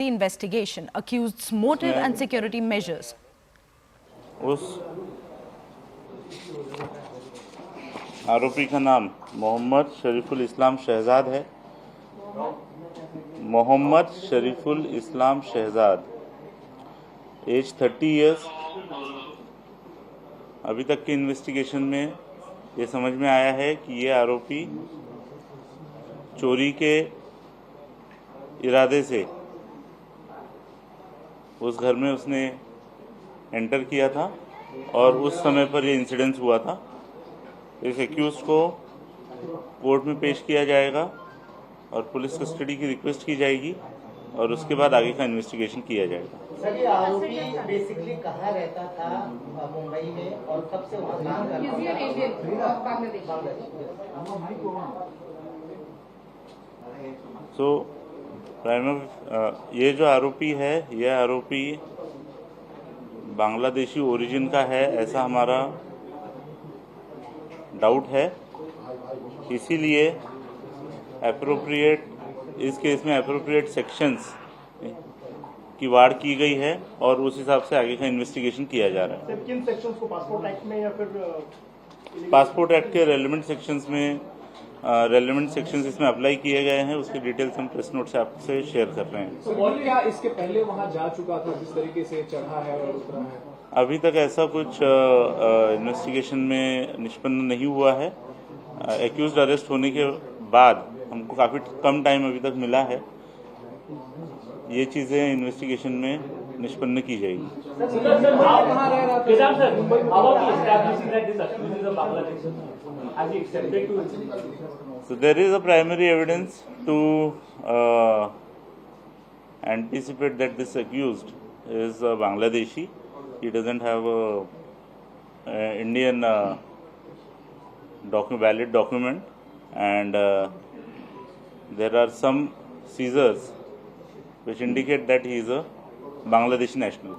The investigation, accused's motive and security measures. उस आरोपी का नाम मोहम्मद शरीफुल इस्लाम शहजाद है। मोहम्मद शरीफुल इस्लाम शहजाद, एज 30 इयर्स। अभी तक के इन्वेस्टिगेशन में ये समझ में आया है कि ये आरोपी चोरी के इरादे से उस घर में उसने एंटर किया था और उस समय पर ये इंसिडेंस हुआ था। इस एक्यूज़ को कोर्ट में पेश किया जाएगा और पुलिस कस्टडी की रिक्वेस्ट की जाएगी और उसके बाद आगे का इन्वेस्टिगेशन किया जाएगा। सर, ये आरोपी बेसिकली कहाँ रहता था मुंबई में और कब से वहाँ काम करता था? ये जो आरोपी है, यह आरोपी बांग्लादेशी ओरिजिन का है, ऐसा हमारा डाउट है। इसीलिए इस केस में एप्रोप्रिएट सेक्शंस की वाड़ की गई है और उस हिसाब से आगे का इन्वेस्टिगेशन किया जा रहा है। किन सेक्शंस को, पासपोर्ट एक्ट में या फिर पासपोर्ट एक्ट के रेलेवेंट सेक्शंस में रेलेवेंट सेक्शंस इसमें अप्लाई किए गए हैं। उसके डिटेल्स हम प्रेस नोट से आपसे शेयर कर रहे हैं। तो और क्या इसके पहले वहां जा चुका था, जिस तरीके से चढ़ा है और उतरा है? अभी तक ऐसा कुछ इन्वेस्टिगेशन में निष्पन्न नहीं हुआ है। एक्यूज्ड अरेस्ट होने के बाद हमको काफ़ी कम टाइम अभी तक मिला है। ये चीज़ें इन्वेस्टिगेशन में निष्पन्न की जाएगी। So there is a primary evidence to anticipate that this accused is Bangladeshi. He doesn't have a Indian valid document, and there are some seizures which indicate that he is a Bangladeshi national.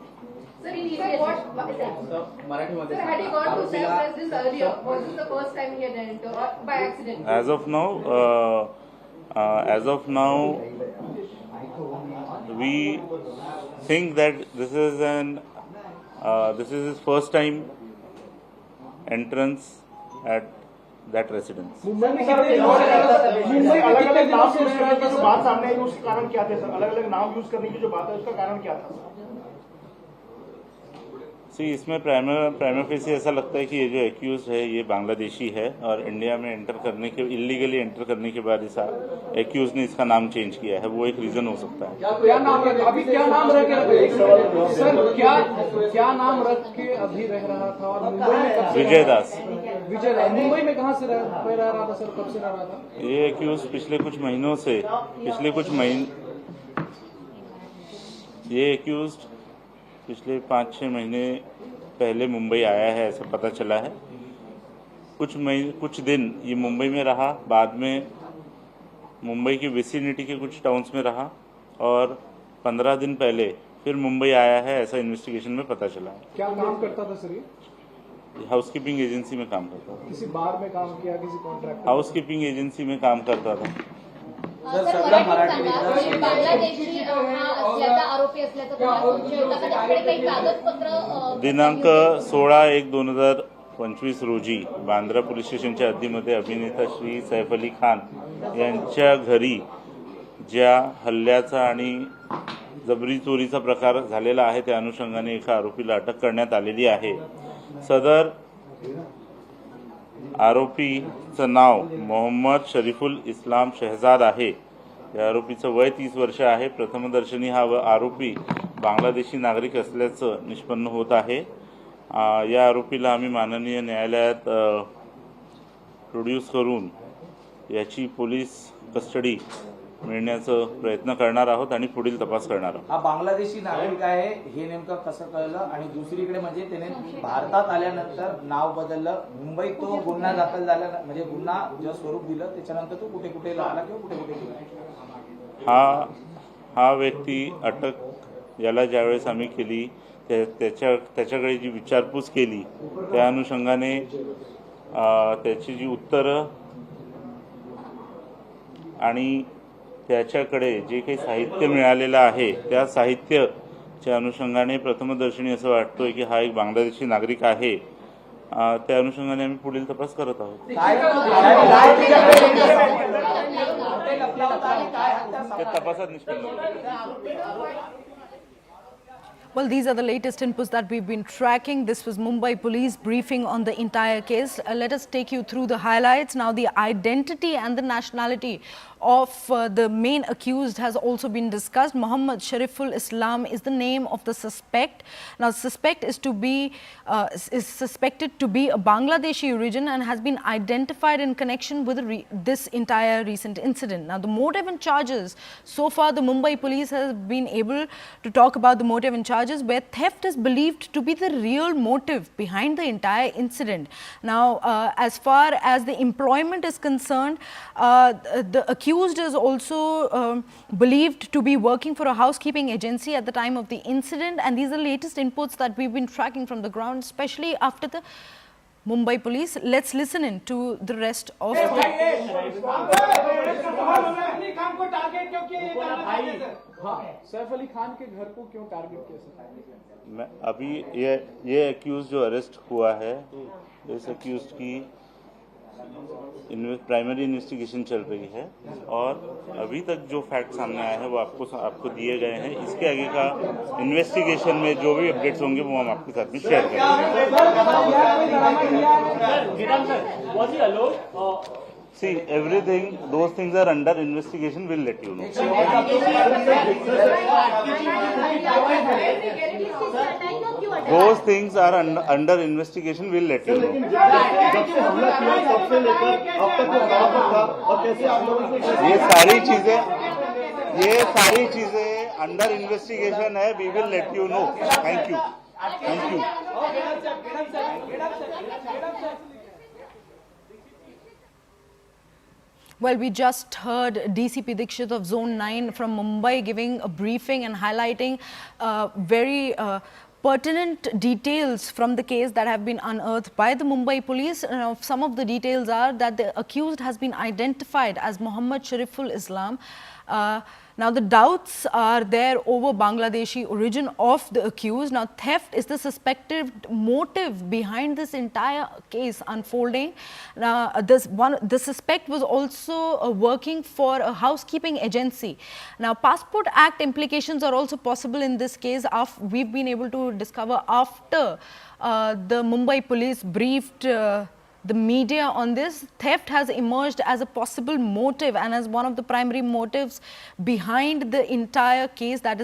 Sir, had he gone to Cyprus this earlier? Was this the first time he had entered or by accident? As of now, we think that this is his first time entrance at that residence. Mumbai अलग-अलग नाम use करने की जो बात सामने आई, उसका कारण क्या था सर? अलग-अलग नाम यूज करने की जो बात है, उसका कारण क्या था? इसमें प्राइमा फेसी ऐसा लगता है कि ये जो एक्यूज है ये बांग्लादेशी है और इंडिया में इलीगली एंटर करने के बाद इस एक्यूज ने इसका नाम चेंज किया है। वो एक रीजन हो सकता है। क्या नाम रख के अभी रह रहा था और मुंबई में कब से? विजय दास। मुंबई में कहाँ से रह रहा था सर? कब से रह रहा था ये एक्यूज? ये एक्यूज पिछले 5-6 महीने पहले मुंबई आया है, ऐसा पता चला है। कुछ दिन ये मुंबई में रहा, बाद में मुंबई की विसिनिटी के कुछ टाउन्स में रहा और 15 दिन पहले फिर मुंबई आया है, ऐसा इन्वेस्टिगेशन में पता चला है। क्या काम करता था सर ये? हाउसकीपिंग एजेंसी में काम करता था। किसी बार में काम किया, किसी कॉन्ट्रैक्ट? हाउसकीपिंग एजेंसी में काम करता था। दिनांक 16/1/2025 रोजी बांद्रा पोलीस स्टेशनच्या हद्दीमध्ये अभिनेता श्री सैफ अली खान यांच्या घरी ज्या हल्ल्याचा आणि जबरी चोरीचा प्रकार झालेला आहे त्या अनुषंगाने एका आरोपीला अटक करण्यात आलेली आहे। सदर आरोपीचं नाव मोहम्मद शरीफुल इस्लाम शहजाद आहे। या आरोपीचं वय 30 वर्ष आहे। प्रथमदर्शनी हा आरोपी बांग्लादेशी नागरिक असल्याचं निष्पन्न होत आहे। या आरोपीला आम्ही माननीय न्यायालयात प्रोड्यूस करून याची पोलीस कस्टडी मिळण्याचा प्रयत्न करणार आहोत आणि पुढील तपास करणार आहोत। हा बांगलादेशी नागरिक आहे हे नेमकं कसं कळलं? आणि दुसरीकडे म्हणजे त्याने भारतात आल्यानंतर नाव बदललं, मुंबईत तो गुन्हा दाखल झाला, म्हणजे गुन्हा जे स्वरूप दिलं त्याच्यानंतर तो कुठे कुठे लागला किंवा कुठे कुठे गेला? हा व्यक्ती अटक याला ज्यावेळेस आम्ही केली त्याच्याकडे जी विचारपूस केली त्या अनुषंगाने त्याची जी उत्तरं आणि त्याच्याकडे जे काही साहित्य मिळालेलं आहे त्या साहित्याच्या अनुषंगाने प्रथमदर्शनी असं वाटतोय की हा एक बांगलादेशी नागरिक आहे. त्या अनुषंगाने आम्ही पुढील तपास करत आहोत. ते तपासात निष्पन्न होईल. Well, these are the latest inputs that we've been tracking. This was Mumbai Police briefing on the entire case. Let us take you through the highlights. Now, the identity and the nationality of the main accused has also been discussed. Mohammad Shariful Islam is the name of the suspect. Now, suspect is suspected to be a Bangladeshi origin and has been identified in connection with this entire recent incident. Now, the motive and charges. So far, the Mumbai Police has been able to talk about the motive and charges, where theft is believed to be the real motive behind the entire incident. Now, as far as the employment is concerned, the accused is also believed to be working for a housekeeping agency at the time of the incident, and these are the latest inputs that we've been tracking from the ground, especially after the Mumbai Police. Let's listen in to the rest of the... Saif Ali Khan के घर को क्यों target किया sir? मैं अभी ये accused जो arrest हुआ है, इस अक्यूज की प्राइमरी इन्वेस्टिगेशन चल रही है और अभी तक जो फैक्ट सामने आए हैं वो आपको दिए गए हैं. इसके आगे का इन्वेस्टिगेशन में जो भी अपडेट्स होंगे वो हम आपके साथ में शेयर करेंगे. See, everything, those things are under investigation. We'll let you know. Those things are under investigation. We'll let you know. ये सारी चीजें अंडर इन्वेस्टिगेशन है. We will let you know. Thank you. Thank you. Well, we just heard DCP Dikshit of Zone 9 from Mumbai giving a briefing and highlighting very pertinent details from the case that have been unearthed by the Mumbai Police. Some of the details are that the accused has been identified as Mohammad Shariful Islam. Now, the doubts are there over Bangladeshi origin of the accused. Now, theft is the suspected motive behind this entire case unfolding. Now, the suspect was also working for a housekeeping agency. Now, Passport Act implications are also possible in this case. We've been able to discover after the Mumbai Police briefed the media on this. Theft has emerged as a possible motive and as one of the primary motives behind the entire case. That is